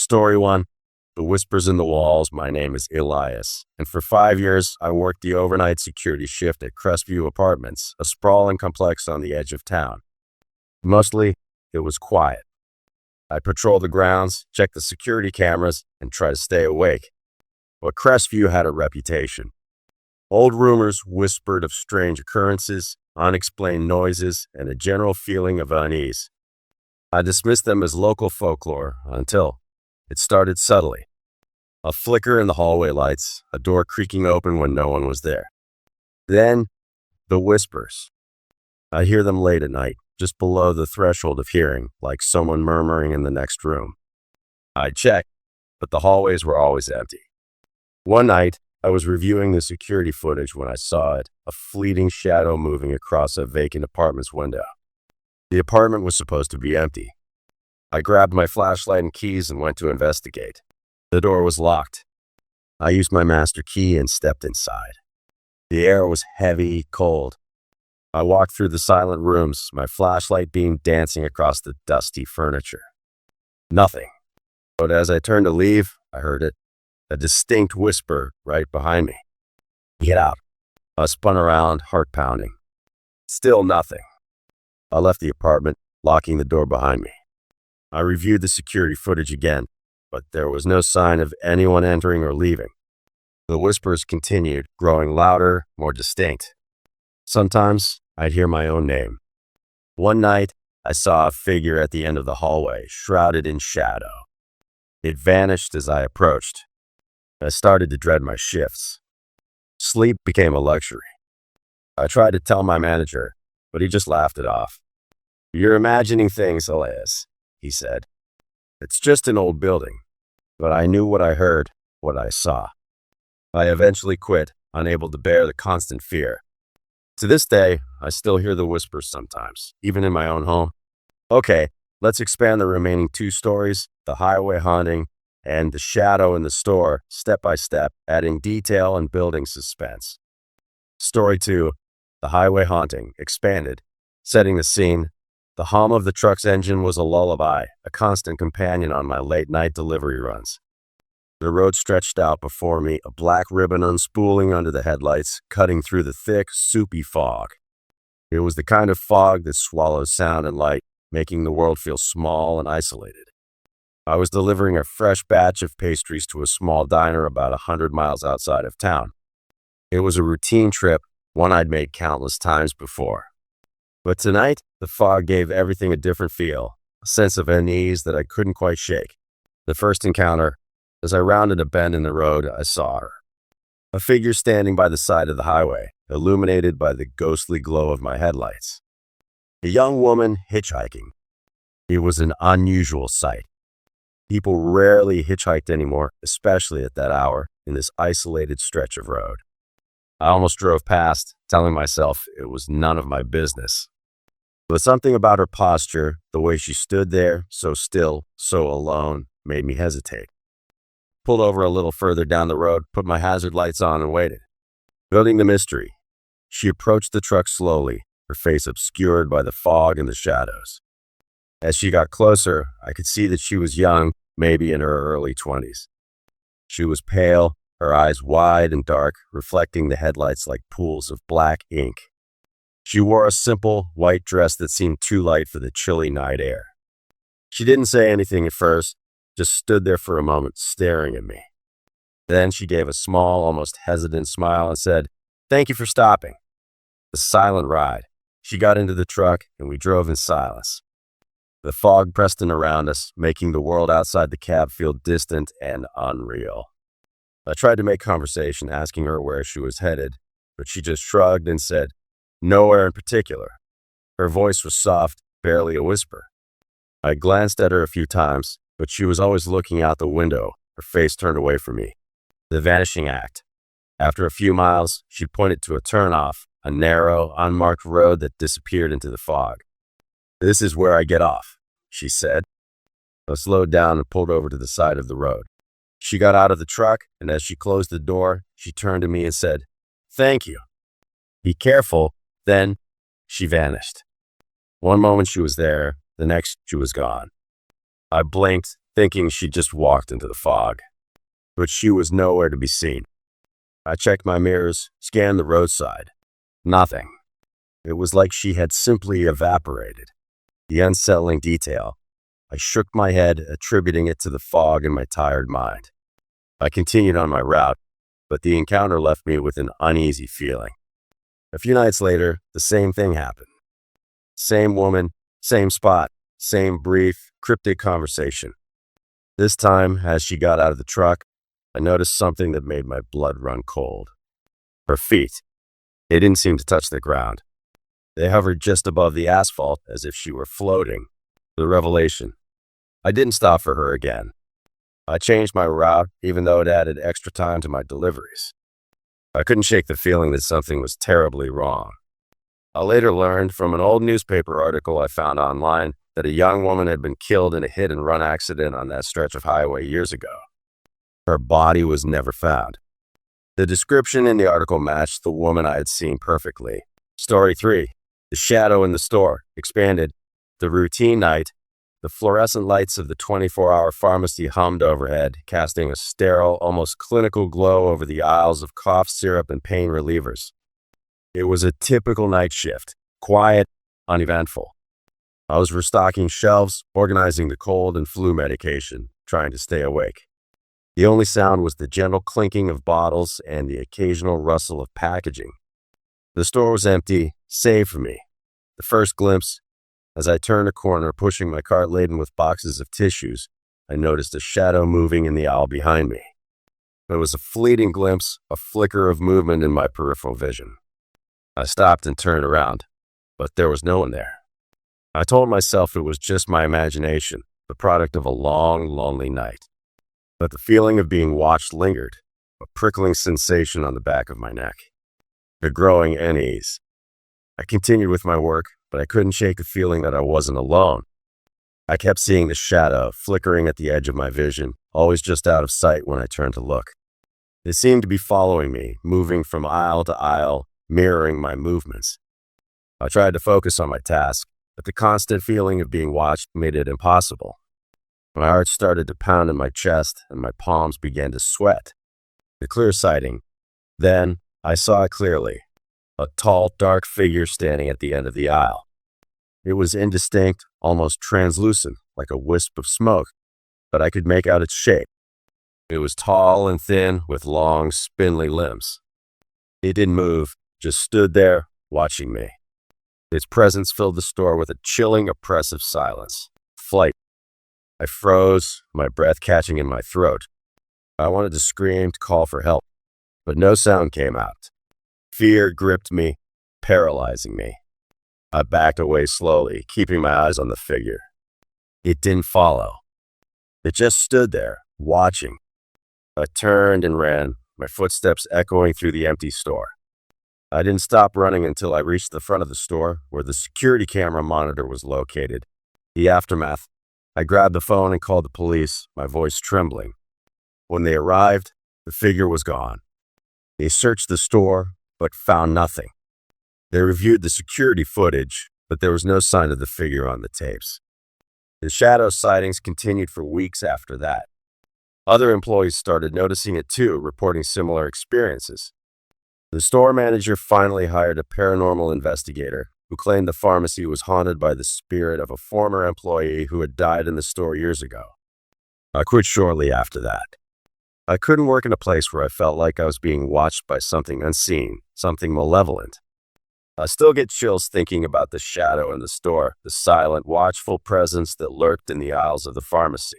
Story 1. The Whispers in the Walls. My name is Elias, and for 5 years, I worked the overnight security shift at Crestview Apartments, a sprawling complex on the edge of town. Mostly, it was quiet. I patrol the grounds, check the security cameras, and try to stay awake. But Crestview had a reputation. Old rumors whispered of strange occurrences, unexplained noises, and a general feeling of unease. I dismissed them as local folklore until it started subtly. A flicker in the hallway lights, a door creaking open when no one was there. Then, the whispers. I hear them late at night, just below the threshold of hearing, like someone murmuring in the next room. I checked, but the hallways were always empty. One night, I was reviewing the security footage when I saw it, a fleeting shadow moving across a vacant apartment's window. The apartment was supposed to be empty. I grabbed my flashlight and keys and went to investigate. The door was locked. I used my master key and stepped inside. The air was heavy, cold. I walked through the silent rooms, my flashlight beam dancing across the dusty furniture. Nothing. But as I turned to leave, I heard it. A distinct whisper right behind me. Get out. I spun around, heart pounding. Still nothing. I left the apartment, locking the door behind me. I reviewed the security footage again, but there was no sign of anyone entering or leaving. The whispers continued, growing louder, more distinct. Sometimes I'd hear my own name. One night, I saw a figure at the end of the hallway, shrouded in shadow. It vanished as I approached. I started to dread my shifts. Sleep became a luxury. I tried to tell my manager, but he just laughed it off. You're imagining things, Elias, he said. It's just an old building. But I knew what I heard, what I saw. I eventually quit, unable to bear the constant fear. To this day, I still hear the whispers sometimes, even in my own home. Okay, let's expand the remaining 2 stories, the highway haunting, and the shadow in the store, step by step, adding detail and building suspense. Story 2, the highway haunting, expanded, setting the scene. The hum of the truck's engine was a lullaby, a constant companion on my late-night delivery runs. The road stretched out before me, a black ribbon unspooling under the headlights, cutting through the thick, soupy fog. It was the kind of fog that swallows sound and light, making the world feel small and isolated. I was delivering a fresh batch of pastries to a small diner about 100 miles outside of town. It was a routine trip, one I'd made countless times before. But tonight, the fog gave everything a different feel, a sense of unease that I couldn't quite shake. The first encounter, as I rounded a bend in the road, I saw her. A figure standing by the side of the highway, illuminated by the ghostly glow of my headlights. A young woman hitchhiking. It was an unusual sight. People rarely hitchhiked anymore, especially at that hour, in this isolated stretch of road. I almost drove past, telling myself it was none of my business. But something about her posture, the way she stood there, so still, so alone, made me hesitate. Pulled over a little further down the road, put my hazard lights on, and waited. Building the mystery, she approached the truck slowly, her face obscured by the fog and the shadows. As she got closer, I could see that she was young, maybe in her early 20s. She was pale, her eyes wide and dark, reflecting the headlights like pools of black ink. She wore a simple, white dress that seemed too light for the chilly night air. She didn't say anything at first, just stood there for a moment, staring at me. Then she gave a small, almost hesitant smile and said, "Thank you for stopping." A silent ride. She got into the truck, and we drove in silence. The fog pressed in around us, making the world outside the cab feel distant and unreal. I tried to make conversation, asking her where she was headed, but she just shrugged and said, "Nowhere in particular." Her voice was soft, barely a whisper. I glanced at her a few times, but she was always looking out the window, her face turned away from me. The vanishing act. After a few miles, she pointed to a turnoff, a narrow, unmarked road that disappeared into the fog. "This is where I get off," she said. I slowed down and pulled over to the side of the road. She got out of the truck, and as she closed the door, she turned to me and said, "Thank you. Be careful." Then she vanished. One moment she was there, the next she was gone. I blinked, thinking she just walked into the fog. But she was nowhere to be seen. I checked my mirrors, scanned the roadside. Nothing. It was like she had simply evaporated. The unsettling detail. I shook my head, attributing it to the fog in my tired mind. I continued on my route, but the encounter left me with an uneasy feeling. A few nights later, the same thing happened. Same woman, same spot, same brief, cryptic conversation. This time, as she got out of the truck, I noticed something that made my blood run cold. Her feet. They didn't seem to touch the ground. They hovered just above the asphalt as if she were floating. The revelation. I didn't stop for her again. I changed my route, even though it added extra time to my deliveries. I couldn't shake the feeling that something was terribly wrong. I later learned from an old newspaper article I found online that a young woman had been killed in a hit-and-run accident on that stretch of highway years ago. Her body was never found. The description in the article matched the woman I had seen perfectly. Story 3. The shadow in the store. Expanded. The routine night. The fluorescent lights of the 24-hour pharmacy hummed overhead, casting a sterile, almost clinical glow over the aisles of cough syrup and pain relievers. It was a typical night shift. Quiet, uneventful. I was restocking shelves, organizing the cold and flu medication, trying to stay awake. The only sound was the gentle clinking of bottles and the occasional rustle of packaging. The store was empty, save for me. The first glimpse, as I turned a corner pushing my cart laden with boxes of tissues, I noticed a shadow moving in the aisle behind me. It was a fleeting glimpse, a flicker of movement in my peripheral vision. I stopped and turned around, but there was no one there. I told myself it was just my imagination, the product of a long, lonely night. But the feeling of being watched lingered, a prickling sensation on the back of my neck. A growing unease. I continued with my work, but I couldn't shake the feeling that I wasn't alone. I kept seeing the shadow flickering at the edge of my vision, always just out of sight when I turned to look. It seemed to be following me, moving from aisle to aisle, mirroring my movements. I tried to focus on my task, but the constant feeling of being watched made it impossible. My heart started to pound in my chest, and my palms began to sweat. The clear sighting. Then, I saw it clearly. A tall, dark figure standing at the end of the aisle. It was indistinct, almost translucent, like a wisp of smoke, but I could make out its shape. It was tall and thin, with long, spindly limbs. It didn't move, just stood there, watching me. Its presence filled the store with a chilling, oppressive silence. Flight. I froze, my breath catching in my throat. I wanted to scream, to call for help, but no sound came out. Fear gripped me, paralyzing me. I backed away slowly, keeping my eyes on the figure. It didn't follow. It just stood there, watching. I turned and ran, my footsteps echoing through the empty store. I didn't stop running until I reached the front of the store, where the security camera monitor was located. The aftermath. I grabbed the phone and called the police, my voice trembling. When they arrived, the figure was gone. They searched the store, but found nothing. They reviewed the security footage, but there was no sign of the figure on the tapes. The shadow sightings continued for weeks after that. Other employees started noticing it too, reporting similar experiences. The store manager finally hired a paranormal investigator who claimed the pharmacy was haunted by the spirit of a former employee who had died in the store years ago. I quit shortly after that. I couldn't work in a place where I felt like I was being watched by something unseen, something malevolent. I still get chills thinking about the shadow in the store, the silent, watchful presence that lurked in the aisles of the pharmacy.